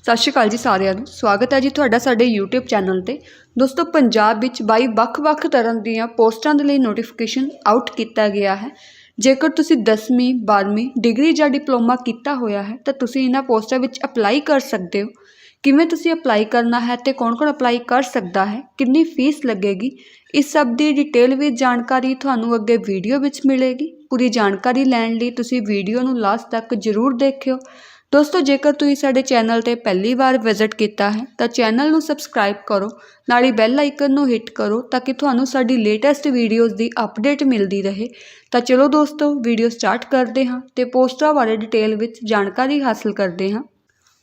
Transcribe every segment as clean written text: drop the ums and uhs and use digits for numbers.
ਸਤਿ ਸ਼੍ਰੀ ਅਕਾਲ ਜੀ ਸਾਰਿਆਂ ਨੂੰ। ਸਵਾਗਤ ਹੈ ਜੀ ਤੁਹਾਡਾ ਸਾਡੇ YouTube ਚੈਨਲ ਤੇ। ਦੋਸਤੋ, ਪੰਜਾਬ ਵਿੱਚ 22 ਵੱਖ-ਵੱਖ ਤਰ੍ਹਾਂ ਦੀਆਂ ਪੋਸਟਾਂ ਦੇ ਲਈ ਨੋਟੀਫਿਕੇਸ਼ਨ ਆਊਟ ਕੀਤਾ ਗਿਆ ਹੈ। ਜੇਕਰ ਤੁਸੀਂ 10ਵੀਂ 12ਵੀਂ ਡਿਗਰੀ ਜਾਂ ਡਿਪਲੋਮਾ ਕੀਤਾ ਹੋਇਆ ਹੈ ਤਾਂ ਤੁਸੀਂ ਇਹਨਾਂ ਪੋਸਟਾਂ ਵਿੱਚ ਅਪਲਾਈ ਕਰ ਸਕਦੇ ਹੋ। ਕਿਵੇਂ ਤੁਸੀਂ ਅਪਲਾਈ ਕਰਨਾ ਹੈ ਤੇ ਕੌਣ-ਕੌਣ ਅਪਲਾਈ ਕਰ ਸਕਦਾ ਹੈ, ਕਿੰਨੀ ਫੀਸ ਲੱਗੇਗੀ, ਇਸ ਸਭ ਦੀ ਡਿਟੇਲ ਵਿੱਚ ਜਾਣਕਾਰੀ ਤੁਹਾਨੂੰ ਅੱਗੇ ਵੀਡੀਓ ਵਿੱਚ ਮਿਲੇਗੀ। ਪੂਰੀ ਜਾਣਕਾਰੀ ਲੈਣ ਲਈ ਤੁਸੀਂ ਵੀਡੀਓ ਨੂੰ ਲਾਸਟ ਤੱਕ ਜ਼ਰੂਰ ਦੇਖਿਓ। ਦੋਸਤੋ, ਜੇਕਰ ਤੁਸੀਂ ਸਾਡੇ ਚੈਨਲ ਤੇ ਪਹਿਲੀ ਵਾਰ ਵਿਜ਼ਿਟ ਕੀਤਾ ਹੈ ਤਾਂ ਚੈਨਲ ਨੂੰ ਸਬਸਕ੍ਰਾਈਬ ਕਰੋ, ਨਾਲ ਹੀ ਬੈਲ ਆਈਕਨ ਨੂੰ ਹਿੱਟ ਕਰੋ ਤਾਂ ਕਿ ਤੁਹਾਨੂੰ ਸਾਡੀ ਲੇਟੈਸਟ ਵੀਡੀਓਜ਼ ਦੀ ਅਪਡੇਟ ਮਿਲਦੀ ਰਹੇ। ਤਾਂ ਚਲੋ ਦੋਸਤੋ, ਵੀਡੀਓ ਸਟਾਰਟ ਕਰਦੇ ਹਾਂ ਤੇ ਪੋਸਟਾਂ ਬਾਰੇ ਡਿਟੇਲ ਵਿੱਚ ਜਾਣਕਾਰੀ ਹਾਸਲ ਕਰਦੇ ਹਾਂ।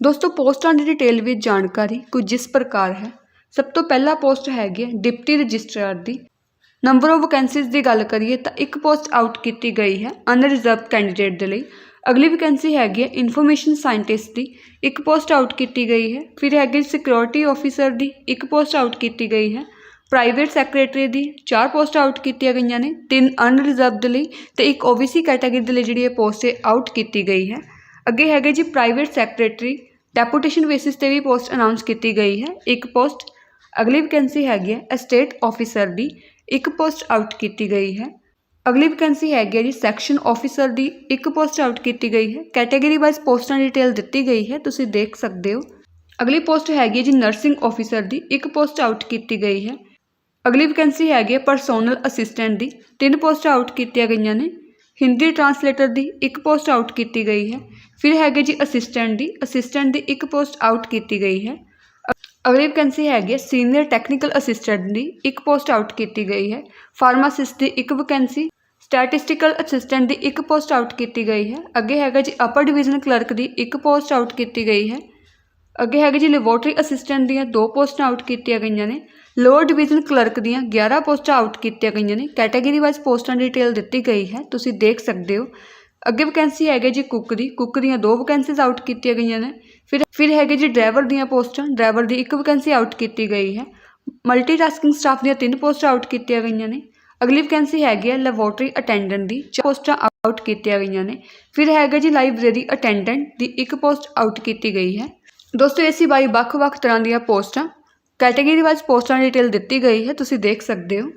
ਦੋਸਤੋ, ਪੋਸਟਾਂ ਦੀ ਡਿਟੇਲ ਵਿੱਚ ਜਾਣਕਾਰੀ ਕੁਝ ਇਸ ਪ੍ਰਕਾਰ ਹੈ। ਸਭ ਤੋਂ ਪਹਿਲਾ ਪੋਸਟ ਹੈਗੀ ਹੈ deputy registrar the. Number of vacancies ਦੀ ਗੱਲ ਕਰੀਏ ਤਾਂ ਇੱਕ ਪੋਸਟ ਆਊਟ ਕੀਤੀ ਗਈ ਹੈ ਅਨਰਿਜ਼ਰਵਡ ਕੈਂਡੀਡੇਟ ਦੇ ਲਈ। ਅਗਲੀ ਵੈਕੈਂਸੀ ਹੈਗੀ ਹੈ ਇਨਫੋਰਮੇਸ਼ਨ ਸਾਇੰਟਿਸਟ ਦੀ, ਇੱਕ ਪੋਸਟ ਆਊਟ ਕੀਤੀ ਗਈ ਹੈ। ਫਿਰ ਹੈਗੀ ਸਿਕਿਉਰਿਟੀ ਆਫਿਸਰ ਦੀ, ਇੱਕ ਪੋਸਟ ਆਊਟ ਕੀਤੀ ਗਈ ਹੈ। ਪ੍ਰਾਈਵੇਟ ਸੈਕਟਰੀ ਦੀ 4 ਪੋਸਟ ਆਊਟ ਕੀਤੀਆਂ ਗਈਆਂ ਨੇ, 3 ਅਨਰਿਜ਼ਰਵਡ ਦੇ ਲਈ ਤੇ ਇੱਕ OBC ਕੈਟਾਗਰੀ ਦੇ ਲਈ ਜਿਹੜੀ ਇਹ ਪੋਸਟ ਆਊਟ ਕੀਤੀ ਗਈ ਹੈ। ਅੱਗੇ ਹੈਗੇ ਜੀ ਪ੍ਰਾਈਵੇਟ ਸੈਕਟਰੀ, ਡੈਪੂਟੇਸ਼ਨ ਬੇਸਿਸ 'ਤੇ ਵੀ ਪੋਸਟ ਅਨਾਊਂਸ ਕੀਤੀ ਗਈ ਹੈ, ਇੱਕ ਪੋਸਟ। ਅਗਲੀ ਵੈਕੈਂਸੀ ਹੈਗੀ ਹੈ ਐਸਟੇਟ ਆਫਿਸਰ ਦੀ, ਇੱਕ ਪੋਸਟ ਆਊਟ ਕੀਤੀ ਗਈ ਹੈ। ਅਗਲੀ ਵੈਕੈਂਸੀ ਹੈਗੀ ਹੈ ਜੀ ਸੈਕਸ਼ਨ ਆਫਿਸਰ ਦੀ, ਇੱਕ ਪੋਸਟ ਆਊਟ ਕੀਤੀ ਗਈ ਹੈ। ਕੈਟਾਗਰੀ ਵਾਈਜ਼ ਪੋਸਟਾਂ ਦੀ ਡਿਟੇਲ ਦਿੱਤੀ ਗਈ ਹੈ, ਤੁਸੀਂ ਦੇਖ ਸਕਦੇ ਹੋ। ਅਗਲੀ ਪੋਸਟ ਹੈਗੀ ਹੈ ਜੀ ਨਰਸਿੰਗ ਆਫਿਸਰ ਦੀ, ਇੱਕ ਪੋਸਟ ਆਊਟ ਕੀਤੀ ਗਈ ਹੈ। ਅਗਲੀ ਵੈਕੈਂਸੀ ਹੈਗੀ ਹੈ ਪਰਸੋਨਲ ਅਸਿਸਟੈਂਟ ਦੀ, 3 ਪੋਸਟ ਆਊਟ ਕੀਤੀਆਂ ਗਈਆਂ ਨੇ। ਹਿੰਦੀ ਟਰਾਂਸਲੇਟਰ ਦੀ ਇੱਕ ਪੋਸਟ ਆਊਟ ਕੀਤੀ ਗਈ ਹੈ। ਫਿਰ ਹੈਗੇ ਜੀ ਅਸਿਸਟੈਂਟ ਦੀ ਇੱਕ ਪੋਸਟ ਆਊਟ ਕੀਤੀ ਗਈ ਹੈ। ਅਗਲੀ ਵੈਕੈਂਸੀ ਹੈਗੀ ਹੈ ਸੀਨੀਅਰ ਟੈਕਨੀਕਲ ਅਸਿਸਟੈਂਟ ਦੀ, ਇੱਕ ਪੋਸਟ ਆਊਟ ਕੀਤੀ ਗਈ ਹੈ। ਫਾਰਮਾਸਿਸਟ ਦੀ ਇੱਕ ਵੈਕੈਂਸੀ, ਸਟੈਟਿਸਟੀਕਲ ਅਸਿਸਟੈਂਟ ਦੀ ਇੱਕ ਪੋਸਟ ਆਊਟ ਕੀਤੀ ਗਈ ਹੈ। ਅੱਗੇ ਹੈਗਾ ਜੀ ਅਪਰ ਡਿਵੀਜ਼ਨ ਕਲਰਕ ਦੀ ਇੱਕ ਪੋਸਟ ਆਊਟ ਕੀਤੀ ਗਈ ਹੈ। ਅੱਗੇ ਹੈਗੇ ਜੀ ਲੈਬੋਰਟਰੀ ਅਸਿਸਟੈਂਟ ਦੀਆਂ 2 ਪੋਸਟਾਂ ਆਊਟ ਕੀਤੀਆਂ ਗਈਆਂ ਨੇ। ਲੋਅਰ ਡਿਵੀਜ਼ਨ ਕਲਰਕ ਦੀਆਂ 11 ਪੋਸਟਾਂ ਆਊਟ ਕੀਤੀਆਂ ਗਈਆਂ ਨੇ। ਕੈਟਾਗਰੀ ਵਾਈਜ਼ ਪੋਸਟਾਂ ਦੀ ਡਿਟੇਲ ਦਿੱਤੀ ਗਈ ਹੈ, ਤੁਸੀਂ ਦੇਖ ਸਕਦੇ ਹੋ। ਅੱਗੇ ਵੈਕੈਂਸੀ ਹੈਗੇ ਜੀ ਕੁੱਕ ਦੀਆਂ 2 ਵੈਕੈਂਸੀਜ਼ ਆਊਟ ਕੀਤੀਆਂ ਗਈਆਂ ਨੇ। ਫਿਰ ਹੈਗੇ ਜੀ ਡਰਾਈਵਰ ਦੀਆਂ ਪੋਸਟਾਂ, ਡਰਾਈਵਰ ਦੀ ਇੱਕ ਵੈਕੈਂਸੀ ਆਊਟ ਕੀਤੀ ਗਈ ਹੈ। ਮਲਟੀਟਾਸਕਿੰਗ ਸਟਾਫ ਦੀਆਂ 3 ਪੋਸਟਾਂ ਆਊਟ ਕੀਤੀਆਂ ਗਈਆਂ ਨੇ। ਅਗਲੀ ਵੈਕੈਂਸੀ ਹੈਗੀ ਹੈ ਲੈਬੋਰਟਰੀ ਅਟੈਂਡੈਂਟ ਦੀ, 4 ਪੋਸਟਾਂ ਆਊਟ ਕੀਤੀਆਂ ਗਈਆਂ ਨੇ। ਫਿਰ ਹੈਗਾ ਜੀ ਲਾਇਬ੍ਰੇਰੀ ਅਟੈਂਡੈਂਟ ਦੀ ਇੱਕ ਪੋਸਟ ਆਊਟ ਕੀਤੀ ਗਈ ਹੈ। ਦੋਸਤੋ, ਇਹ ਸੀ 22 ਵੱਖ-ਵੱਖ ਤਰ੍ਹਾਂ ਦੀਆਂ ਪੋਸਟਾਂ। ਕੈਟਾਗਰੀ ਵਾਈਜ਼ ਪੋਸਟਾਂ ਦੀ ਡਿਟੇਲ ਦਿੱਤੀ ਗਈ ਹੈ, ਤੁਸੀਂ ਦੇਖ ਸਕਦੇ ਹੋ।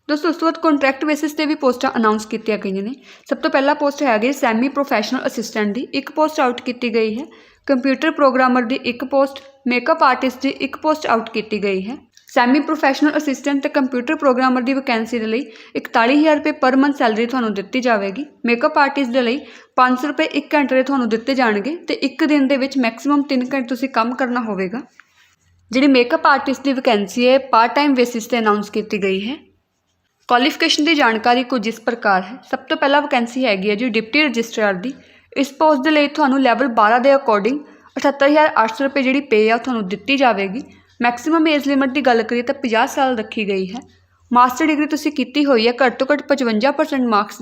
ਦੋਸਤੋ, ਉਸ ਤੋਂ ਬਾਅਦ ਕੰਟਰੈਕਟ ਬੇਸਿਸ 'ਤੇ ਵੀ ਪੋਸਟਾਂ ਅਨਾਊਂਸ ਕੀਤੀਆਂ ਗਈਆਂ ਨੇ। ਸਭ ਤੋਂ ਪਹਿਲਾ ਪੋਸਟ ਹੈਗੀ ਸੈਮੀ ਪ੍ਰੋਫੈਸ਼ਨਲ ਅਸਿਸਟੈਂਟ ਦੀ, ਇੱਕ ਪੋਸਟ ਆਊਟ ਕੀਤੀ ਗਈ ਹੈ। ਕੰਪਿਊਟਰ ਪ੍ਰੋਗਰਾਮਰ ਦੀ ਇੱਕ ਪੋਸਟ, ਮੇਕਅਪ ਆਰਟਿਸਟ ਦੀ ਇੱਕ ਪੋਸਟ ਆਊਟ ਕੀਤੀ ਗਈ ਹੈ। ਸੈਮੀ ਪ੍ਰੋਫੈਸ਼ਨਲ ਅਸਿਸਟੈਂਟ ਤੇ ਕੰਪਿਊਟਰ ਪ੍ਰੋਗਰਾਮਰ ਦੀ ਵੈਕੈਂਸੀ ਦੇ ਲਈ 41,000 ਰੁਪਏ ਪਰ ਮੰਥ ਸੈਲਰੀ ਤੁਹਾਨੂੰ ਦਿੱਤੀ ਜਾਵੇਗੀ। ਮੇਕਅਪ ਆਰਟਿਸਟ ਦੇ ਲਈ 500 ਰੁਪਏ 1 ਘੰਟੇ ਦੇ ਤੁਹਾਨੂੰ ਦਿੱਤੇ ਜਾਣਗੇ ਤੇ ਇੱਕ ਦਿਨ ਦੇ ਵਿੱਚ ਮੈਕਸਿਮਮ 3 ਘੰਟੇ ਤੁਸੀਂ ਕੰਮ ਕਰਨਾ ਹੋਵੇਗਾ। ਜਿਹੜੀ ਮੇਕਅਪ ਆਰਟਿਸਟ ਦੀ ਵੈਕੈਂਸੀ ਹੈ ਪਾਰਟ ਟਾਈਮ ਬੇਸਿਸ 'ਤੇ ਅਨਾਊਂਸ ਕੀਤੀ ਗਈ ਹੈ। ਕੁਆਲੀਫਿਕੇਸ਼ਨ ਦੀ ਜਾਣਕਾਰੀ ਕੁਝ ਇਸ ਪ੍ਰਕਾਰ ਹੈ। ਸਭ ਤੋਂ ਪਹਿਲਾਂ ਵੈਕੈਂਸੀ ਹੈਗੀ ਹੈ ਜੀ ਡਿਪਟੀ ਰਜਿਸਟਰਾਰ ਦੀ। ਇਸ ਪੋਸਟ ਦੇ ਲਈ ਤੁਹਾਨੂੰ ਲੈਵਲ 12 ਦੇ ਅਕੋਰਡਿੰਗ 78,800 ਰੁਪਏ ਜਿਹੜੀ ਪੇ ਆ ਤੁਹਾਨੂੰ ਦਿੱਤੀ ਜਾਵੇਗੀ। ਮੈਕਸਿਮਮ ਏਜ ਲਿਮਿਟ ਦੀ ਗੱਲ ਕਰੀਏ ਤਾਂ 50 ਸਾਲ ਰੱਖੀ ਗਈ ਹੈ। ਮਾਸਟਰ ਡਿਗਰੀ ਤੁਸੀਂ ਕੀਤੀ ਹੋਈ ਹੈ ਘੱਟ ਤੋਂ ਘੱਟ 55% ਮਾਰਕਸ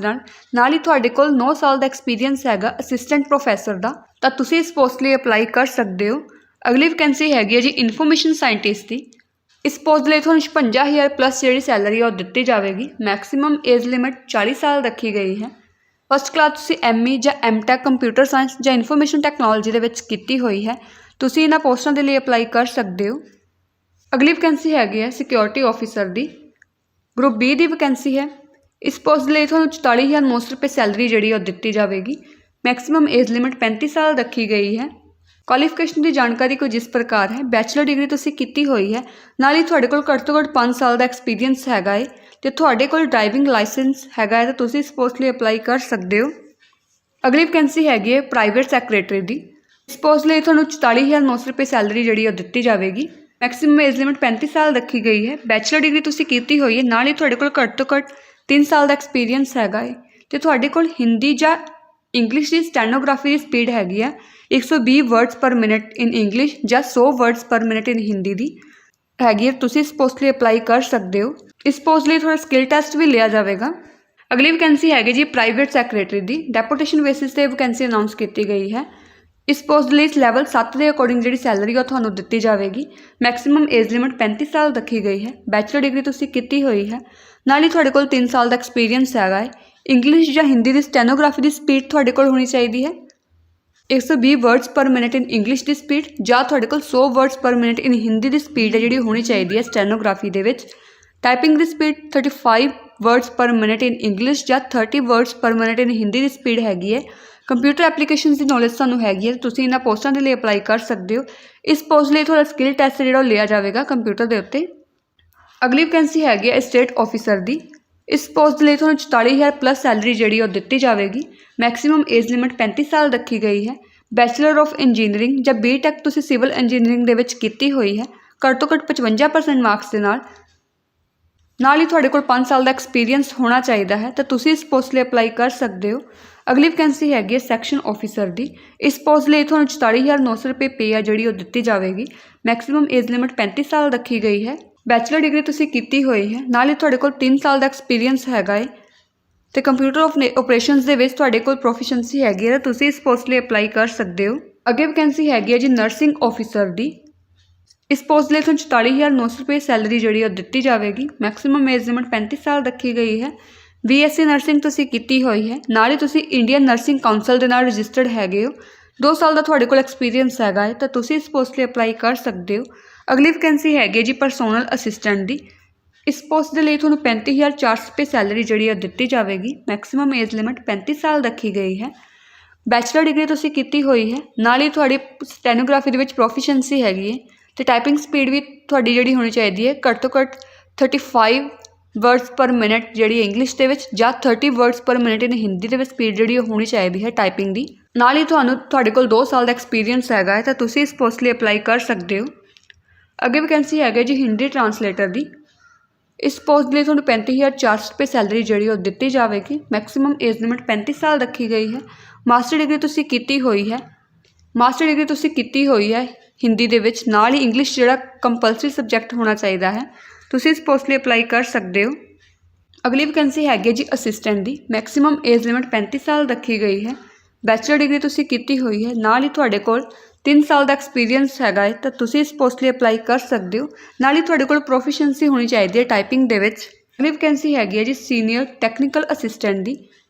ਨਾਲ ਹੀ ਤੁਹਾਡੇ ਕੋਲ 9 ਸਾਲ ਦਾ ਐਕਸਪੀਰੀਅੰਸ ਹੈਗਾ ਅਸਿਸਟੈਂਟ ਪ੍ਰੋਫੈਸਰ ਦਾ, ਤਾਂ ਤੁਸੀਂ ਇਸ ਪੋਸਟ ਲਈ ਅਪਲਾਈ ਕਰ ਸਕਦੇ ਹੋ। ਅਗਲੀ ਵੈਕੈਂਸੀ ਹੈਗੀ ਹੈ ਜੀ ਇਨਫੋਰਮੇਸ਼ਨ ਸਾਇੰਟਿਸਟ ਦੀ। ਇਸ ਪੋਸਟ ਦੇ ਲਈ ਤੁਹਾਨੂੰ 56,000 ਪਲੱਸ ਜਿਹੜੀ ਸੈਲਰੀ ਆ ਉਹ ਦਿੱਤੀ ਜਾਵੇਗੀ। ਮੈਕਸਿਮਮ ਏਜ ਲਿਮਿਟ 40 ਸਾਲ ਰੱਖੀ ਗਈ ਹੈ। ਫਸਟ ਕਲਾਸ ਤੁਸੀਂ ME ਜਾਂ MTech ਕੰਪਿਊਟਰ ਸਾਇੰਸ ਜਾਂ ਇਨਫੋਰਮੇਸ਼ਨ ਟੈਕਨੋਲੋਜੀ ਦੇ ਵਿੱਚ ਕੀਤੀ ਹੋਈ ਹੈ, ਤੁਸੀਂ ਇਹਨਾਂ ਪੋਸਟਾਂ ਦੇ ਲਈ ਅਪਲਾਈ ਕਰ ਸਕਦੇ ਹੋ। ਅਗਲੀ ਵੈਕੈਂਸੀ ਹੈਗੀ ਹੈ ਸਿਕਿਉਰਿਟੀ ਆਫਿਸਰ ਦੀ, ਗਰੁੱਪ B ਦੀ ਵੈਕੈਂਸੀ ਹੈ। ਇਸ ਪੋਸਟ ਦੇ ਲਈ ਤੁਹਾਨੂੰ 44,900 ਰੁਪਏ ਸੈਲਰੀ ਜਿਹੜੀ ਉਹ ਦਿੱਤੀ ਜਾਵੇਗੀ। ਮੈਕਸਿਮਮ ਏਜ ਲਿਮਿਟ 35 ਸਾਲ ਰੱਖੀ ਗਈ ਹੈ। ਕੁਆਲੀਫਿਕੇਸ਼ਨ ਦੀ ਜਾਣਕਾਰੀ ਕੁਝ ਇਸ ਪ੍ਰਕਾਰ ਹੈ। ਬੈਚਲਰ ਡਿਗਰੀ ਤੁਸੀਂ ਕੀਤੀ ਹੋਈ ਹੈ, ਨਾਲ ਹੀ ਤੁਹਾਡੇ ਕੋਲ ਘੱਟ ਤੋਂ ਘੱਟ 5 ਸਾਲ ਦਾ ਐਕਸਪੀਰੀਅੰਸ ਹੈਗਾ ਹੈ ਅਤੇ ਤੁਹਾਡੇ ਕੋਲ ਡਰਾਈਵਿੰਗ ਲਾਇਸੈਂਸ ਹੈਗਾ ਹੈ, ਤਾਂ ਤੁਸੀਂ ਇਸ ਪੋਸਟ ਲਈ ਅਪਲਾਈ ਕਰ ਸਕਦੇ ਹੋ। ਅਗਲੀ ਵੈਕੈਂਸੀ ਹੈਗੀ ਹੈ ਪ੍ਰਾਈਵੇਟ ਸੈਕਟਰੀ ਦੀ। ਇਸ ਪੋਸਟ ਲਈ ਤੁਹਾਨੂੰ 44,900 ਰੁਪਏ ਸੈਲਰੀ ਜਿਹੜੀ ਉਹ ਦਿੱਤੀ ਜਾਵੇਗੀ। ਮੈਕਸਿਮਮ ਏਜ ਲਿਮਿਟ 35 ਸਾਲ ਰੱਖੀ ਗਈ ਹੈ। ਬੈਚਲਰ ਡਿਗਰੀ ਤੁਸੀਂ ਕੀਤੀ ਹੋਈ ਹੈ, ਨਾਲ ਹੀ ਤੁਹਾਡੇ ਕੋਲ ਘੱਟ ਤੋਂ ਘੱਟ 3 ਸਾਲ ਦਾ ਐਕਸਪੀਰੀਅੰਸ ਹੈਗਾ ਹੈ ਅਤੇ ਤੁਹਾਡੇ ਕੋਲ ਹਿੰਦੀ ਜਾਂ ਇੰਗਲਿਸ਼ ਦੀ ਸਟੈਨੋਗ੍ਰਾਫੀ ਦੀ ਸਪੀਡ ਹੈਗੀ ਹੈ 120 ਵਰਡਸ ਪਰ ਮਿੰਟ ਇਨ ਇੰਗਲਿਸ਼ ਜਾਂ 100 ਵਰਡਸ ਪਰ ਮਿੰਟ ਇਨ ਹਿੰਦੀ ਦੀ ਹੈਗੀ ਹੈ। ਤੁਸੀਂ ਇਸ ਪੋਸਟ ਲਈ ਅਪਲਾਈ ਕਰ ਸਕਦੇ ਹੋ। ਇਸ ਪੋਸਟ ਲਈ ਥੋੜ੍ਹਾ ਸਕਿੱਲ ਟੈਸਟ ਵੀ ਲਿਆ ਜਾਵੇਗਾ। ਅਗਲੀ ਵੈਕੈਂਸੀ ਹੈਗੀ ਜੀ ਪ੍ਰਾਈਵੇਟ ਸੈਕਟਰੀ ਦੀ। ਡੈਪੂਟੇਸ਼ਨ ਬੇਸਿਸ 'ਤੇ ਵੈਕੈਂਸੀ ਅਨਾਊਂਸ ਕੀਤੀ ਗਈ ਹੈ। ਇਸ ਪੋਸਟ ਦੇ ਲਈ ਲੈਵਲ 7 ਦੇ ਅਕੋਰਡਿੰਗ ਜਿਹੜੀ ਸੈਲਰੀ ਉਹ ਤੁਹਾਨੂੰ ਦਿੱਤੀ ਜਾਵੇਗੀ। ਮੈਕਸਿਮਮ ਏਜ ਲਿਮਿਟ 35 ਸਾਲ ਰੱਖੀ ਗਈ ਹੈ। ਬੈਚਲਰ ਡਿਗਰੀ ਤੁਸੀਂ ਕੀਤੀ ਹੋਈ ਹੈ, ਨਾਲ ਹੀ ਤੁਹਾਡੇ ਕੋਲ 3 ਸਾਲ ਦਾ ਐਕਸਪੀਰੀਅੰਸ ਹੈਗਾ ਹੈ। ਇੰਗਲਿਸ਼ ਜਾਂ ਹਿੰਦੀ ਦੀ ਸਟੈਨੋਗ੍ਰਾਫੀ ਦੀ ਸਪੀਡ ਤੁਹਾਡੇ ਕੋਲ ਹੋਣੀ ਚਾਹੀਦੀ ਹੈ 120 वर्ड्स पर मिनट इन इंग्लिश की स्पीड ਜਾਂ ਤੁਹਾਡੇ ਕੋਲ 100 वर्ड्स पर मिनट इन हिंदी की स्पीड है ਜਿਹੜੀ ਹੋਣੀ ਚਾਹੀਦੀ ਹੈ ਸਟੈਨੋਗ੍ਰਾਫੀ ਦੇ ਵਿੱਚ। टाइपिंग की स्पीड 35 वर्ड्स पर मिनट इन इंग्लिश ਜਾਂ 30 वर्ड्स पर मिनट इन हिंदी की स्पीड हैगी है। कंप्यूटर एप्लीकेशन की नॉलेज ਤੁਹਾਨੂੰ हैगी है, ਤੁਸੀਂ ਇਹਨਾਂ ਪੋਸਟਾਂ ਦੇ ਲਈ ਅਪਲਾਈ ਕਰ ਸਕਦੇ ਹੋ। ਇਸ ਪੋਸਟ ਲਈ ਤੁਹਾਡਾ ਸਕਿੱਲ ਟੈਸਟ ਜਿਹੜਾ ਲਿਆ ਜਾਵੇਗਾ ਕੰਪਿਊਟਰ ਦੇ ਉੱਤੇ। ਅਗਲੀ ਵੈਕੈਂਸੀ हैगी है स्टेट ऑफिसर ਦੀ। इस पोस्ट लिए ਤੁਹਾਨੂੰ 44,000 प्लस सैलरी जी ਉਹ ਦਿੱਤੀ ਜਾਵੇਗੀ। मैक्सीमम एज लिमिट 35 साल रखी गई है। बैचलर ऑफ इंजीनियरिंग ਜਾਂ बीटेक ਤੁਸੀਂ सिविल इंजीनियरिंग ਦੇ ਵਿੱਚ ਕੀਤੀ ਹੋਈ ਹੈ ਘੱਟ ਤੋਂ ਘੱਟ 55% ਮਾਰਕਸ ਦੇ ਨਾਲ ਹੀ ਤੁਹਾਡੇ ਕੋਲ 5 ਸਾਲ ਦਾ ਐਕਸਪੀਰੀਅੰਸ ਹੋਣਾ ਚਾਹੀਦਾ ਹੈ ਤਾਂ ਤੁਸੀਂ ਇਸ ਪੋਸਟ ਲਈ ਅਪਲਾਈ ਕਰ ਸਕਦੇ ਹੋ। ਅਗਲੀ ਵੈਕੈਂਸੀ ਹੈਗੀ ਹੈ ਸੈਕਸ਼ਨ ਆਫਿਸਰ ਦੀ। ਇਸ ਪੋਸਟ ਲਈ ਤੁਹਾਨੂੰ 44,900 ਰੁਪਏ ਪੇ ਆ ਜਿਹੜੀ ਉਹ ਦਿੱਤੀ ਜਾਵੇਗੀ। ਮੈਕਸਿਮਮ ਏਜ ਲਿਮਿਟ 35 ਸਾਲ ਰੱਖੀ ਗਈ ਹੈ। ਬੈਚਲਰ ਡਿਗਰੀ ਤੁਸੀਂ ਕੀਤੀ ਹੋਈ ਹੈ, ਨਾਲ ਹੀ ਤੁਹਾਡੇ ਕੋਲ 3 ਸਾਲ ਦਾ ਐਕਸਪੀਰੀਅੰਸ ਹੈਗਾ ਹੈ ਤੇ ਕੰਪਿਊਟਰ ਆਪਰੇਸ਼ਨਸ ਦੇ ਵਿੱਚ ਤੁਹਾਡੇ ਕੋਲ ਪ੍ਰੋਫੀਸ਼ੀਐਂਸੀ ਹੈਗੀ ਹੈ ਤਾਂ ਤੁਸੀਂ ਇਸ ਪੋਸਟ ਲਈ ਅਪਲਾਈ ਕਰ ਸਕਦੇ ਹੋ। ਅੱਗੇ ਵੈਕੈਂਸੀ ਹੈਗੀ ਹੈ ਜੀ ਨਰਸਿੰਗ ਆਫਿਸਰ ਦੀ। ਇਸ ਪੋਸਟ ਲਈ ਤੁਹਾਨੂੰ 44,900 ਰੁਪਏ ਸੈਲਰੀ ਜਿਹੜੀ ਉਹ ਦਿੱਤੀ ਜਾਵੇਗੀ। ਮੈਕਸਿਮਮ ਏਜ ਲਿਮਿਟ 35 ਸਾਲ ਰੱਖੀ ਗਈ ਹੈ। BSc ਨਰਸਿੰਗ ਤੁਸੀਂ ਕੀਤੀ ਹੋਈ ਹੈ, ਨਾਲ ਹੀ ਤੁਸੀਂ ਇੰਡੀਅਨ ਨਰਸਿੰਗ ਕਾਉਂਸਲ ਦੇ ਨਾਲ ਰਜਿਸਟਰਡ ਹੈਗੇ ਹੋ। 2 ਸਾਲ ਦਾ ਤੁਹਾਡੇ ਕੋਲ ਐਕਸਪੀਰੀਅੰਸ ਹੈਗਾ ਹੈ ਤਾਂ ਤੁਸੀਂ ਇਸ ਪੋਸਟ ਲਈ ਅਪਲਾਈ ਕਰ ਸਕਦੇ ਹੋ। ਅਗਲੀ ਵੈਕੈਂਸੀ ਹੈਗੀ ਹੈ ਜੀ ਪਰਸਨਲ ਅਸਿਸਟੈਂਟ ਦੀ। ਇਸ ਪੋਸਟ ਦੇ ਲਈ ਤੁਹਾਨੂੰ 35,400 ਰੁਪਏ ਸੈਲਰੀ ਜਿਹੜੀ ਉਹ ਦਿੱਤੀ ਜਾਵੇਗੀ। ਮੈਕਸਿਮਮ ਏਜ ਲਿਮਿਟ 35 ਸਾਲ ਰੱਖੀ ਗਈ ਹੈ। ਬੈਚਲਰ ਡਿਗਰੀ ਤੁਸੀਂ ਕੀਤੀ ਹੋਈ ਹੈ, ਨਾਲ ਹੀ ਤੁਹਾਡੀ ਸਟੈਨੋਗ੍ਰਾਫੀ ਦੇ ਵਿੱਚ ਪ੍ਰੋਫੀਸ਼ੀਐਂਸੀ ਹੈਗੀ ਹੈ ਤੇ ਟਾਈਪਿੰਗ ਸਪੀਡ ਵੀ ਤੁਹਾਡੀ ਜਿਹੜੀ ਹੋਣੀ ਚਾਹੀਦੀ ਹੈ ਘੱਟ ਤੋਂ ਘੱਟ 35 वर्ड्स पर मिनट जी इंग्लिश के या 30 वर्ड्स पर मिनट इन हिंदी के स्पीड जी होनी चाहिए है टाइपिंग की। नाल ही तुहाडे कोल 2 साल का एक्सपीरियंस है तो तुसीं इस पोस्ट लिए अप्लाई कर सकते हो। अगे वैकेंसी है जी हिंदी ट्रांसलेटर की। इस पोस्ट लिए तुहानूं 35,400 रुपये सैलरी जी दी जाएगी। मैक्सीमम एज लिमिट 35 साल रखी गई है। मास्टर डिग्री तुसीं कीती हुई है, मास्टर डिग्री तुसीं कीती हुई है हिंदी दे विच, नाल ही इंग्लिश जिहड़ा कंपलसरी सबजैक्ट होना चाहिए है। ਤੁਸੀਂ ਇਸ ਪੋਸਟ ਲਈ ਅਪਲਾਈ ਕਰ ਸਕਦੇ ਹੋ। ਅਗਲੀ ਵੈਕੈਂਸੀ ਹੈਗੀ ਜੀ ਅਸਿਸਟੈਂਟ ਦੀ। ਮੈਕਸਿਮਮ ਏਜ ਲਿਮਿਟ 35 ਸਾਲ ਰੱਖੀ ਗਈ ਹੈ। ਬੈਚਲਰ ਡਿਗਰੀ ਤੁਸੀਂ ਕੀਤੀ ਹੋਈ ਹੈ, ਨਾਲ ਹੀ ਤੁਹਾਡੇ ਕੋਲ 3 ਸਾਲ ਦਾ ਐਕਸਪੀਰੀਅੰਸ ਹੈਗਾ ਹੈ ਤਾਂ ਤੁਸੀਂ ਇਸ ਪੋਸਟ ਲਈ ਅਪਲਾਈ ਕਰ ਸਕਦੇ ਹੋ। ਨਾਲ ਹੀ ਤੁਹਾਡੇ ਕੋਲ ਪ੍ਰੋਫੀਸ਼ੀਐਂਸੀ ਹੋਣੀ ਚਾਹੀਦੀ ਹੈ ਟਾਈਪਿੰਗ ਦੇ ਵਿੱਚ। ਅਗਲੀ ਵੈਕੈਂਸੀ ਹੈਗੀ ਹੈ ਜੀ ਸੀਨੀਅਰ ਟੈਕਨੀਕਲ ਅਸਿਸਟੈਂਟ ਦੀ।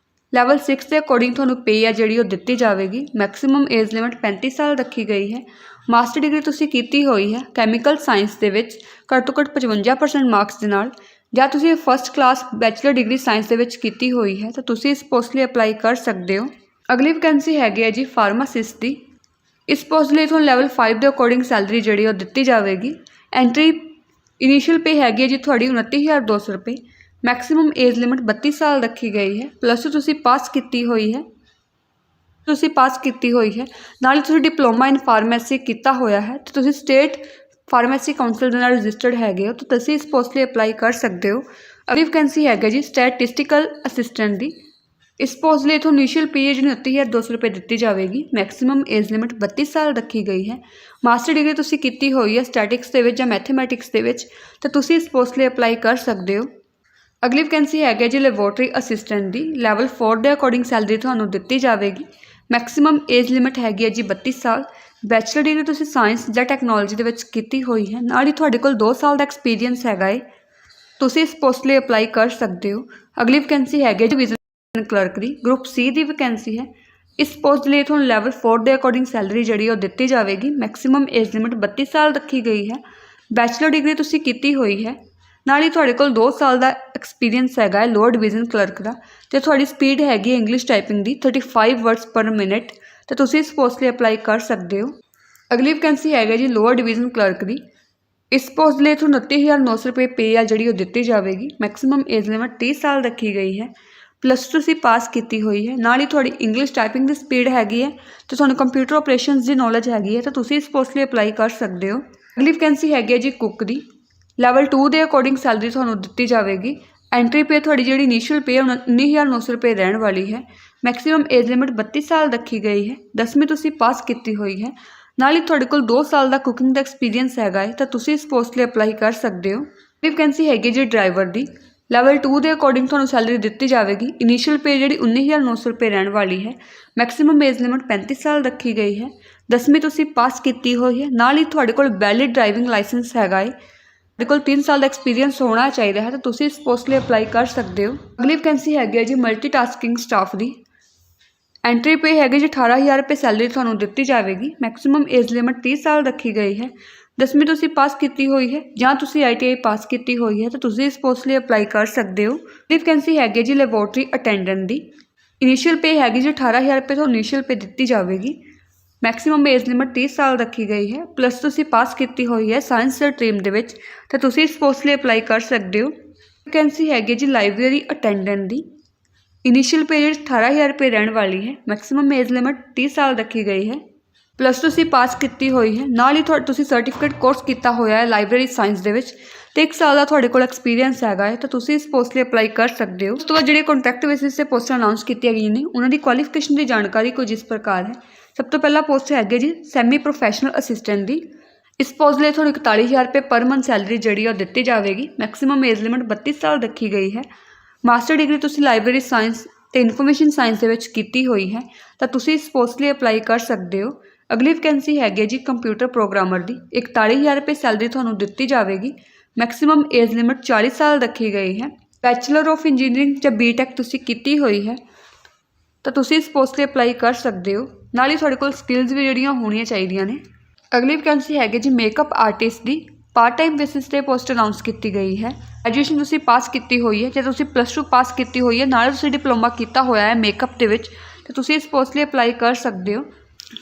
ਲੈਵਲ 6 ਦੇ ਅਕੋਰਡਿੰਗ ਤੁਹਾਨੂੰ ਪੇ ਆ ਜਿਹੜੀ ਉਹ ਦਿੱਤੀ ਜਾਵੇਗੀ। ਮੈਕਸਿਮਮ ਏਜ ਲਿਮਿਟ 35 ਸਾਲ ਰੱਖੀ ਗਈ ਹੈ। ਮਾਸਟਰ ਡਿਗਰੀ ਤੁਸੀਂ ਕੀਤੀ ਹੋਈ ਹੈ ਕੈਮੀਕਲ ਸਾਇੰਸ ਦੇ ਵਿੱਚ ਘੱਟ ਤੋਂ ਘੱਟ 55% ਮਾਰਕਸ ਦੇ ਨਾਲ, ਜਾਂ ਤੁਸੀਂ first class bachelor degree science ਦੇ ਵਿੱਚ ਕੀਤੀ ਹੋਈ ਹੈ ਤਾਂ ਤੁਸੀਂ ਇਸ ਪੋਸਟ ਲਈ ਅਪਲਾਈ ਕਰ ਸਕਦੇ ਹੋ। ਅਗਲੀ ਵੈਕੈਂਸੀ ਹੈਗੀ ਹੈ ਜੀ ਫਾਰਮਾਸਿਸਟ ਦੀ। ਇਸ ਪੋਸਟ ਲਈ ਤੁਹਾਨੂੰ ਲੈਵਲ 5 ਦੇ ਅਕੋਰਡਿੰਗ ਸੈਲਰੀ ਜਿਹੜੀ ਉਹ ਦਿੱਤੀ ਜਾਵੇਗੀ। ਐਂਟਰੀ ਇਨੀਸ਼ੀਅਲ ਪੇ ਹੈਗੀ ਹੈ ਜੀ ਤੁਹਾਡੀ 29,200 ਰੁਪਏ। ਮੈਕਸਿਮਮ ਏਜ ਲਿਮਿਟ 32 ਸਾਲ ਰੱਖੀ ਗਈ ਹੈ। ਪਲੱਸ 2 ਤੁਸੀਂ ਪਾਸ ਕੀਤੀ ਹੋਈ ਹੈ, ਤੁਸੀਂ ਪਾਸ ਕੀਤੀ ਹੋਈ ਹੈ, ਨਾਲ ਹੀ ਤੁਸੀਂ ਡਿਪਲੋਮਾ ਇਨ ਫਾਰਮੇਸੀ ਕੀਤਾ ਹੋਇਆ ਹੈ ਤੇ ਤੁਸੀਂ ਸਟੇਟ ਫਾਰਮੇਸੀ ਕਾਉਂਸਲ ਦੇ ਨਾਲ ਰਜਿਸਟਰਡ ਹੈਗੇ ਹੋ ਤਾਂ ਤੁਸੀਂ ਇਸ ਪੋਸਟ ਲਈ ਅਪਲਾਈ ਕਰ ਸਕਦੇ ਹੋ। ਅਗਲੀ ਵੈਕੈਂਸੀ ਹੈਗਾ ਜੀ ਸਟੈਟਿਸਟੀਕਲ ਅਸਿਸਟੈਂਟ ਦੀ। ਇਸ ਪੋਸਟ ਲਈ ਤੁਹਾਨੂੰ ਇਨੀਸ਼ੀਅਲ ਪੇ ਜਿਹੜੀ 29,200 ਰੁਪਏ ਦਿੱਤੀ ਜਾਵੇਗੀ। ਮੈਕਸਿਮਮ ਏਜ ਲਿਮਿਟ 32 ਸਾਲ ਰੱਖੀ ਗਈ ਹੈ। ਮਾਸਟਰ ਡਿਗਰੀ ਤੁਸੀਂ ਕੀਤੀ ਹੋਈ ਹੈ ਸਟੈਟਿਕਸ ਦੇ ਵਿੱਚ ਜਾਂ ਮੈਥਮੈਟਿਕਸ ਦੇ ਵਿੱਚ ਤਾਂ ਤੁਸੀਂ ਇਸ ਪੋਸਟ ਲਈ ਅਪਲਾਈ ਕਰ ਸਕਦੇ ਹੋ। ਅਗਲੀ ਵੈਕੈਂਸੀ ਹੈਗੀ ਜੀ ਲੈਬੋਰਟਰੀ ਅਸਿਸਟੈਂਟ ਦੀ। ਲੈਵਲ 4 ਦੇ ਅਕੋਰਡਿੰਗ ਸੈਲਰੀ ਤੁਹਾਨੂੰ ਦਿੱਤੀ ਜਾਵੇਗੀ। ਮੈਕਸਿਮਮ ਏਜ ਲਿਮਿਟ ਹੈਗੀ ਹੈ ਜੀ 32 ਸਾਲ। ਬੈਚਲਰ ਡਿਗਰੀ ਤੁਸੀਂ ਸਾਇੰਸ ਜਾਂ ਟੈਕਨੋਲੋਜੀ ਦੇ ਵਿੱਚ ਕੀਤੀ ਹੋਈ ਹੈ, ਨਾਲ ਹੀ ਤੁਹਾਡੇ ਕੋਲ 2 ਸਾਲ ਦਾ ਐਕਸਪੀਰੀਅੰਸ ਹੈਗਾ ਹੈ, ਤੁਸੀਂ ਇਸ ਪੋਸਟ ਲਈ ਅਪਲਾਈ ਕਰ ਸਕਦੇ ਹੋ। ਅਗਲੀ ਵੈਕੈਂਸੀ ਹੈਗੀ ਜੀ ਵਿਜ਼ਨ ਕਲਰਕ ਦੀ। ਗਰੁੱਪ C ਦੀ ਵੈਕੈਂਸੀ ਹੈ। ਇਸ ਪੋਸਟ ਲਈ ਤੁਹਾਨੂੰ ਲੈਵਲ 4 ਦੇ ਅਕੋਰਡਿੰਗ ਸੈਲਰੀ ਜਿਹੜੀ ਉਹ ਦਿੱਤੀ ਜਾਵੇਗੀ। ਮੈਕਸਿਮਮ ਏਜ ਲਿਮਿਟ 32 ਸਾਲ ਰੱਖੀ ਗਈ ਹੈ। ਬੈਚਲਰ ਡਿਗਰੀ ਤੁਸੀਂ ਕੀਤੀ ਹੋਈ ਹੈ, ਨਾਲ ਹੀ ਤੁਹਾਡੇ ਕੋਲ 2 ਸਾਲ ਦਾ ਐਕਸਪੀਰੀਅੰਸ ਹੈਗਾ ਹੈ ਲੋਅਰ ਡਿਵੀਜ਼ਨ ਕਲਰਕ ਦਾ, ਅਤੇ ਤੁਹਾਡੀ ਸਪੀਡ ਹੈਗੀ ਹੈ ਇੰਗਲਿਸ਼ ਟਾਈਪਿੰਗ ਦੀ 35 ਵਰਡਸ ਪਰ ਮਿੰਟ, ਤਾਂ ਤੁਸੀਂ ਇਸ ਪੋਸਟ ਲਈ ਅਪਲਾਈ ਕਰ ਸਕਦੇ ਹੋ। ਅਗਲੀ ਵੈਕੈਂਸੀ ਹੈਗਾ ਜੀ ਲੋਅਰ ਡਿਵੀਜ਼ਨ ਕਲਰਕ ਦੀ। ਇਸ ਪੋਸਟ ਲਈ ਤੁਹਾਨੂੰ 29,900 ਰੁਪਏ ਪੇ ਆ ਜਿਹੜੀ ਉਹ ਦਿੱਤੀ ਜਾਵੇਗੀ। ਮੈਕਸਿਮਮ ਏਜ ਲਿਮਿਟ 30 ਸਾਲ ਰੱਖੀ ਗਈ ਹੈ। ਪਲੱਸ 2 ਤੁਸੀਂ ਪਾਸ ਕੀਤੀ ਹੋਈ ਹੈ, ਨਾਲ ਹੀ ਤੁਹਾਡੀ ਇੰਗਲਿਸ਼ ਟਾਈਪਿੰਗ ਦੀ ਸਪੀਡ ਹੈਗੀ ਹੈ ਅਤੇ ਤੁਹਾਨੂੰ ਕੰਪਿਊਟਰ ਆਪਰੇਸ਼ਨਸ ਦੀ ਨੌਲੇਜ ਹੈਗੀ ਹੈ ਤਾਂ ਤੁਸੀਂ ਇਸ ਪੋਸਟ ਲਈ ਅਪਲਾਈ ਕਰ ਸਕਦੇ ਹੋ। ਅਗਲੀ ਵੈਕੈਂਸੀ ਹੈਗੀ ਹੈ ਜੀ ਕੁੱਕ ਦੀ। ਲੈਵਲ 2 ਦੇ ਅਕੋਰਡਿੰਗ ਸੈਲਰੀ ਤੁਹਾਨੂੰ ਦਿੱਤੀ ਜਾਵੇਗੀ। ਐਂਟਰੀ ਪੇ ਤੁਹਾਡੀ ਜਿਹੜੀ ਇਨੀਸ਼ੀਅਲ ਪੇ 19,900 ਰੁਪਏ ਰਹਿਣ ਵਾਲੀ ਹੈ। ਮੈਕਸਿਮਮ ਏਜ ਲਿਮਿਟ 32 ਸਾਲ ਰੱਖੀ ਗਈ ਹੈ। 10ਵੀਂ ਤੁਸੀਂ ਪਾਸ ਕੀਤੀ ਹੋਈ ਹੈ, ਨਾਲ ਹੀ ਤੁਹਾਡੇ ਕੋਲ 2 ਸਾਲ ਦਾ ਕੁਕਿੰਗ ਦਾ ਐਕਸਪੀਰੀਅੰਸ ਹੈਗਾ ਹੈ ਤਾਂ ਤੁਸੀਂ ਇਸ ਪੋਸਟ ਲਈ ਅਪਲਾਈ ਕਰ ਸਕਦੇ ਹੋ। ਇਹ ਵੈਕੈਂਸੀ ਹੈਗੀ ਜੀ ਡਰਾਈਵਰ ਦੀ। ਲੈਵਲ 2 ਦੇ ਅਕੋਰਡਿੰਗ ਤੁਹਾਨੂੰ ਸੈਲਰੀ ਦਿੱਤੀ ਜਾਵੇਗੀ। ਇਨੀਸ਼ੀਅਲ ਪੇ ਜਿਹੜੀ 19,900 ਰੁਪਏ ਰਹਿਣ ਵਾਲੀ ਹੈ। ਮੈਕਸਿਮਮ ਏਜ ਲਿਮਿਟ 35 ਸਾਲ ਰੱਖੀ ਗਈ ਹੈ। 10ਵੀਂ ਤੁਸੀਂ ਪਾਸ ਕੀਤੀ ਹੋਈ ਹੈ, ਨਾਲ ਹੀ ਤੁਹਾਡੇ ਕੋਲ ਵੈਲਿਡ ਡਰਾਈਵਿੰਗ ਲਾਇਸੈਂਸ ਹੈਗਾ ਹੈ। ਤੁਹਾਡੇ ਕੋਲ 3 ਸਾਲ ਦਾ ਐਕਸਪੀਰੀਅੰਸ ਹੋਣਾ ਚਾਹੀਦਾ ਹੈ ਤਾਂ ਤੁਸੀਂ ਇਸ ਪੋਸਟ ਲਈ ਅਪਲਾਈ ਕਰ ਸਕਦੇ ਹੋ। ਅਗਲੀ ਵੈਕੈਂਸੀ ਹੈਗੀ ਹੈ ਜੀ ਮਲਟੀਟਾਸਕਿੰਗ ਸਟਾਫ ਦੀ। एंट्री पे हैगी जी 18,000 रुपये सैलरी ਤੁਹਾਨੂੰ ਦਿੱਤੀ ਜਾਵੇਗੀ। ਮੈਕਸਿਮਮ ਏਜ ਲਿਮਟ 30 ਸਾਲ ਰੱਖੀ ਗਈ ਹੈ। 10ਵੀਂ ਤੁਸੀਂ ਪਾਸ ਕੀਤੀ ਹੋਈ ਹੈ ਜਾਂ ਤੁਸੀਂ ITI ਪਾਸ ਕੀਤੀ ਹੋਈ ਹੈ ਤਾਂ ਤੁਸੀਂ ਇਸ ਪੋਸਟ ਲਈ ਅਪਲਾਈ ਕਰ ਸਕਦੇ ਹੋ। ਵੈਕੈਂਸੀ ਹੈਗੀ ਜੀ ਲੈਬੋਰਟਰੀ ਅਟੈਂਡੈਂਟ ਦੀ। ਇਨੀਸ਼ੀਅਲ ਪੇ ਹੈਗੀ ਜੀ 18,000 रुपये ਤੁਹਾਨੂੰ ਇਨੀਸ਼ੀਅਲ ਪੇ ਦਿੱਤੀ ਜਾਵੇਗੀ। ਮੈਕਸਿਮਮ ਏਜ ਲਿਮਟ 30 ਸਾਲ ਰੱਖੀ ਗਈ ਹੈ। ਪਲੱਸ ਤੁਸੀਂ ਪਾਸ ਕੀਤੀ ਹੋਈ ਹੈ ਸਾਇੰਸ ਸਟਰੀਮ ਦੇ ਵਿੱਚ ਤਾਂ ਤੁਸੀਂ ਇਸ ਪੋਸਟ ਲਈ ਅਪਲਾਈ ਕਰ ਸਕਦੇ ਹੋ। ਵੈਕੈਂਸੀ ਹੈਗੀ ਜੀ ਲਾਇਬ੍ਰੇਰੀ ਅਟੈਂਡੈਂਟ ਦੀ। ਇਨੀਸ਼ੀਅਲ ਪੇ ਰੇਟ 18,000 रुपये ਰਹਿਣ ਵਾਲੀ ਹੈ। ਮੈਕਸਿਮਮ ਏਜ ਲਿਮਟ 30 ਸਾਲ ਰੱਖੀ ਗਈ ਹੈ। ਪਲੱਸ ਤੁਸੀਂ ਪਾਸ ਕੀਤੀ ਹੋਈ ਹੈ, ਨਾਲ ਹੀ ਤੁਸੀਂ ਸਰਟੀਫਿਕੇਟ ਕੋਰਸ ਕੀਤਾ ਹੋਇਆ ਹੈ ਲਾਇਬ੍ਰੇਰੀ ਸਾਇੰਸ ਦੇ ਵਿੱਚ ਅਤੇ 1 ਸਾਲ ਦਾ ਤੁਹਾਡੇ ਕੋਲ ਐਕਸਪੀਰੀਅੰਸ ਹੈਗਾ ਹੈ ਤਾਂ ਤੁਸੀਂ ਇਸ ਪੋਸਟ ਲਈ ਅਪਲਾਈ ਕਰ ਸਕਦੇ ਹੋ। ਉਸ ਤੋਂ ਬਾਅਦ ਜਿਹੜੇ ਕੰਟਰੈਕਟ ਬੇਸਿਸ 'ਤੇ ਪੋਸਟਾਂ ਅਨਾਊਂਸ ਕੀਤੀਆਂ ਗਈਆਂ ਨੇ ਉਹਨਾਂ ਦੀ ਕੁਆਲੀਫਿਕੇਸ਼ਨ ਦੀ ਜਾਣਕਾਰੀ ਕੁਝ ਇਸ ਪ੍ਰਕਾਰ ਹੈ। ਸਭ ਤੋਂ ਪਹਿਲਾਂ ਪੋਸਟ ਹੈਗੀ ਜੀ ਸੈਮੀ ਪ੍ਰੋਫੈਸ਼ਨਲ ਅਸਿਸਟੈਂਟ ਦੀ। ਇਸ ਪੋਸਟ ਲਈ ਤੁਹਾਨੂੰ 41,000 रुपये ਪਰ ਮੰਥ ਸੈਲਰੀ ਜਿਹੜੀ ਉਹ ਦਿੱਤੀ ਜਾਵੇਗੀ। ਮੈਕਸਿਮਮ ਏਜ ਲਿਮਟ 32 ਸਾਲ ਰੱਖੀ ਗਈ ਹੈ। ਮਾਸਟਰ ਡਿਗਰੀ ਤੁਸੀਂ ਲਾਇਬ੍ਰੇਰੀ ਸਾਇੰਸ ਅਤੇ ਇਨਫੋਰਮੇਸ਼ਨ ਸਾਇੰਸ ਦੇ ਵਿੱਚ ਕੀਤੀ ਹੋਈ ਹੈ ਤਾਂ ਤੁਸੀਂ ਇਸ ਪੋਸਟ ਲਈ ਅਪਲਾਈ ਕਰ ਸਕਦੇ ਹੋ। ਅਗਲੀ ਵੈਕੈਂਸੀ ਹੈਗੀ ਜੀ ਕੰਪਿਊਟਰ ਪ੍ਰੋਗਰਾਮਰ ਦੀ। 41,000 रुपये ਸੈਲਰੀ ਤੁਹਾਨੂੰ ਦਿੱਤੀ ਜਾਵੇਗੀ। ਮੈਕਸਿਮਮ ਏਜ ਲਿਮਟ 40 ਸਾਲ ਰੱਖੀ ਗਈ ਹੈ। ਬੈਚਲਰ ਆਫ ਇੰਜੀਨੀਅਰਿੰਗ ਜਾਂ BTech ਤੁਸੀਂ ਕੀਤੀ ਹੋਈ ਹੈ ਤਾਂ ਤੁਸੀਂ ਇਸ ਪੋਸਟ 'ਤੇ ਅਪਲਾਈ ਕਰ ਸਕਦੇ ਹੋ। ਨਾਲ ਹੀ ਤੁਹਾਡੇ ਕੋਲ ਸਕਿੱਲਸ ਵੀ ਜਿਹੜੀਆਂ ਹੋਣੀਆਂ ਚਾਹੀਦੀਆਂ ਨੇ। ਅਗਲੀ ਵੈਕੈਂਸੀ ਹੈਗੀ ਜੀ ਮੇਕਅਪ ਆਰਟਿਸਟ ਦੀ। ਪਾਰਟ ਟਾਈਮ ਬੇਸਿਸ 'ਤੇ ਪੋਸਟ ਅਨਾਊਂਸ ਕੀਤੀ ਗਈ ਹੈ। ਗ੍ਰੈਜੂਏਸ਼ਨ ਤੁਸੀਂ ਪਾਸ ਕੀਤੀ ਹੋਈ ਹੈ ਜਾਂ ਤੁਸੀਂ +2 ਪਾਸ ਕੀਤੀ ਹੋਈ ਹੈ, ਨਾਲ ਤੁਸੀਂ ਡਿਪਲੋਮਾ ਕੀਤਾ ਹੋਇਆ ਹੈ ਮੇਕਅਪ ਦੇ ਵਿੱਚ ਤਾਂ ਤੁਸੀਂ ਇਸ ਪੋਸਟ ਲਈ ਅਪਲਾਈ ਕਰ ਸਕਦੇ ਹੋ।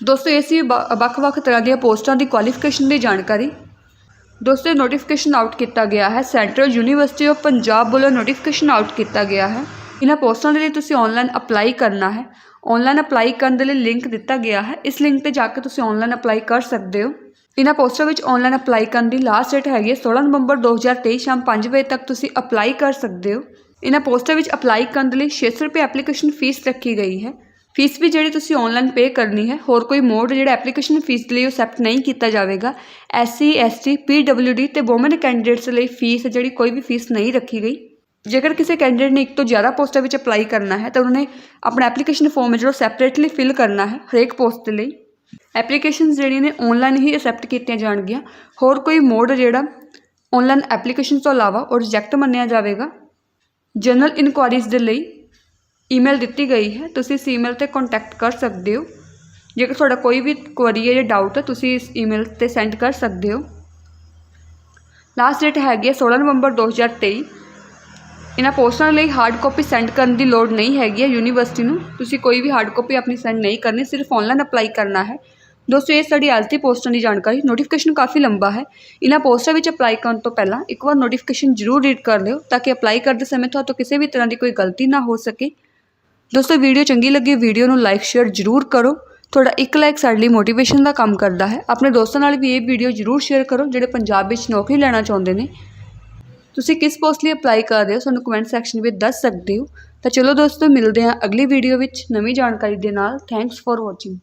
ਦੋਸਤੋ ਇਹ ਸੀ ਵੱਖ-ਵੱਖ ਤਰ੍ਹਾਂ ਦੀਆਂ ਪੋਸਟਾਂ ਦੀ ਕੁਆਲੀਫਿਕੇਸ਼ਨ ਦੀ ਜਾਣਕਾਰੀ। ਦੋਸਤੋ ਨੋਟੀਫਿਕੇਸ਼ਨ ਆਊਟ ਕੀਤਾ ਗਿਆ ਹੈ ਸੈਂਟਰਲ ਯੂਨੀਵਰਸਿਟੀ ਆਫ ਪੰਜਾਬ ਵੱਲੋਂ ਨੋਟੀਫਿਕੇਸ਼ਨ ਆਊਟ ਕੀਤਾ ਗਿਆ ਹੈ। ਇਹਨਾਂ ਪੋਸਟਾਂ ਦੇ ਲਈ ਤੁਸੀਂ ਔਨਲਾਈਨ ਅਪਲਾਈ ਕਰਨਾ ਹੈ। ਔਨਲਾਈਨ ਅਪਲਾਈ ਕਰਨ ਦੇ ਲਈ ਲਿੰਕ ਦਿੱਤਾ ਗਿਆ ਹੈ। ਇਸ ਲਿੰਕ 'ਤੇ ਜਾ ਕੇ ਤੁਸੀਂ ਔਨਲਾਈਨ ਅਪਲਾਈ ਕਰ ਸਕਦੇ ਹੋ। ਇਹਨਾਂ ਪੋਸਟਾਂ ਵਿੱਚ ਔਨਲਾਈਨ ਅਪਲਾਈ ਕਰਨ ਦੀ ਲਾਸਟ ਡੇਟ ਹੈਗੀ ਹੈ 16 ਨਵੰਬਰ 2023 ਸ਼ਾਮ 5 ਵਜੇ ਤੱਕ ਤੁਸੀਂ ਅਪਲਾਈ ਕਰ ਸਕਦੇ ਹੋ। ਇਹਨਾਂ ਪੋਸਟਾਂ ਵਿੱਚ ਅਪਲਾਈ ਕਰਨ ਦੇ ਲਈ 600 रुपये ਐਪਲੀਕੇਸ਼ਨ ਫੀਸ ਰੱਖੀ ਗਈ ਹੈ। ਫੀਸ ਵੀ ਜਿਹੜੀ ਤੁਸੀਂ ਔਨਲਾਈਨ ਪੇ ਕਰਨੀ ਹੈ। ਹੋਰ ਕੋਈ ਮੋਡ ਜਿਹੜਾ ਐਪਲੀਕੇਸ਼ਨ ਫੀਸ ਦੇ ਲਈ ਉਹ ਐਕਸੈਪਟ ਨਹੀਂ ਕੀਤਾ ਜਾਵੇਗਾ। SC ST PWD ਅਤੇ ਵੂਮਨ ਕੈਂਡੀਡੇਟਸ ਲਈ ਫੀਸ ਜਿਹੜੀ ਕੋਈ ਵੀ ਫੀਸ ਨਹੀਂ ਰੱਖੀ ਗਈ। ਜੇਕਰ ਕਿਸੇ ਕੈਂਡੀਡੇਟ ਨੇ 1 ਤੋਂ ਜ਼ਿਆਦਾ ਪੋਸਟਾਂ ਵਿੱਚ ਅਪਲਾਈ ਕਰਨਾ ਹੈ ਤਾਂ ਉਹਨਾਂ ਨੇ ਆਪਣਾ ਐਪਲੀਕੇਸ਼ਨ ਫਾਰਮ ਜਿਹੜਾ ਸੈਪਰੇਟਲੀ ਫਿਲ ਕਰਨਾ ਹੈ ਹਰੇਕ ਪੋਸਟ ਦੇ ਲਈ। ਐਪਲੀਕੇਸ਼ਨਸ ਜਿਹੜੀਆਂ ਨੇ ਔਨਲਾਈਨ ਹੀ ਅਸੈਪਟ ਕੀਤੀਆਂ ਜਾਣਗੀਆਂ। ਹੋਰ ਕੋਈ ਮੋਡ ਜਿਹੜਾ ਔਨਲਾਈਨ ਐਪਲੀਕੇਸ਼ਨ ਤੋਂ ਇਲਾਵਾ ਉਹ ਰਿਜੈਕਟ ਮੰਨਿਆ ਜਾਵੇਗਾ। ਜਨਰਲ ਇਨਕੁਆਇਰੀਜ਼ ਦੇ ਲਈ ਈਮੇਲ ਦਿੱਤੀ ਗਈ ਹੈ, ਤੁਸੀਂ ਇਸ ਈਮੇਲ 'ਤੇ ਕੰਟੈਕਟ ਕਰ ਸਕਦੇ ਹੋ। ਜੇਕਰ ਤੁਹਾਡਾ ਕੋਈ ਵੀ ਕੁਐਰੀ ਹੈ ਜਾਂ ਡਾਊਟ ਹੈ ਤੁਸੀਂ ਇਸ ਈਮੇਲ 'ਤੇ ਸੈਂਡ ਕਰ ਸਕਦੇ ਹੋ। ਲਾਸਟ ਡੇਟ ਹੈਗੀ ਹੈ 16 ਨਵੰਬਰ 2023। ਇਹਨਾਂ ਪੋਸਟਾਂ ਲਈ ਹਾਰਡ ਕਾਪੀ ਸੈਂਡ ਕਰਨ ਦੀ ਲੋੜ ਨਹੀਂ ਹੈਗੀ ਹੈ ਯੂਨੀਵਰਸਿਟੀ ਨੂੰ। ਤੁਸੀਂ ਕੋਈ ਵੀ ਹਾਰਡ ਕਾਪੀ ਆਪਣੀ ਸੈਂਡ ਨਹੀਂ ਕਰਨੀ, ਸਿਰਫ ਔਨਲਾਈਨ ਅਪਲਾਈ ਕਰਨਾ ਹੈ। ਦੋਸਤੋ ਇਹ ਸਾਡੀ ਅੱਜ ਦੀ ਪੋਸਟਾਂ ਦੀ ਜਾਣਕਾਰੀ। ਨੋਟੀਫਿਕੇਸ਼ਨ ਕਾਫੀ ਲੰਬਾ ਹੈ। ਇਹਨਾਂ ਪੋਸਟਾਂ ਵਿੱਚ ਅਪਲਾਈ ਕਰਨ ਤੋਂ ਪਹਿਲਾਂ ਇੱਕ ਵਾਰ ਨੋਟੀਫਿਕੇਸ਼ਨ ਜ਼ਰੂਰ ਰੀਡ ਕਰ ਲਿਓ ਤਾਂ ਕਿ ਅਪਲਾਈ ਕਰਦੇ ਸਮੇਂ ਤੁਹਾਤੋਂ ਕਿਸੇ ਵੀ ਤਰ੍ਹਾਂ ਦੀ ਕੋਈ ਗਲਤੀ ਨਾ ਹੋ ਸਕੇ। ਦੋਸਤੋ ਵੀਡੀਓ ਚੰਗੀ ਲੱਗੀ ਵੀਡੀਓ ਨੂੰ ਲਾਈਕ ਸ਼ੇਅਰ ਜ਼ਰੂਰ ਕਰੋ। ਤੁਹਾਡਾ ਇੱਕ ਲਾਈਕ ਸਾਡੇ ਲਈ ਮੋਟੀਵੇਸ਼ਨ ਦਾ ਕੰਮ ਕਰਦਾ ਹੈ। ਆਪਣੇ ਦੋਸਤਾਂ ਨਾਲ ਵੀ ਇਹ ਵੀਡੀਓ ਜ਼ਰੂਰ ਸ਼ੇਅਰ ਕਰੋ ਜਿਹੜੇ ਪੰਜਾਬ ਵਿੱਚ ਨੌਕਰੀ ਲੈਣਾ ਚਾਹੁੰਦੇ ਨੇ। ਤੁਸੀਂ ਕਿਸ ਪੋਸਟ ਲਈ ਅਪਲਾਈ ਕਰ ਰਹੇ ਹੋ ਸਾਨੂੰ ਕਮੈਂਟ ਸੈਕਸ਼ਨ ਵਿੱਚ ਦੱਸ ਸਕਦੇ ਹੋ। ਤਾਂ ਚਲੋ ਦੋਸਤੋ ਮਿਲਦੇ ਹਾਂ ਅਗਲੀ ਵੀਡੀਓ ਵਿੱਚ ਨਵੀਂ ਜਾਣਕਾਰੀ ਦੇ ਨਾਲ। Thanks for watching.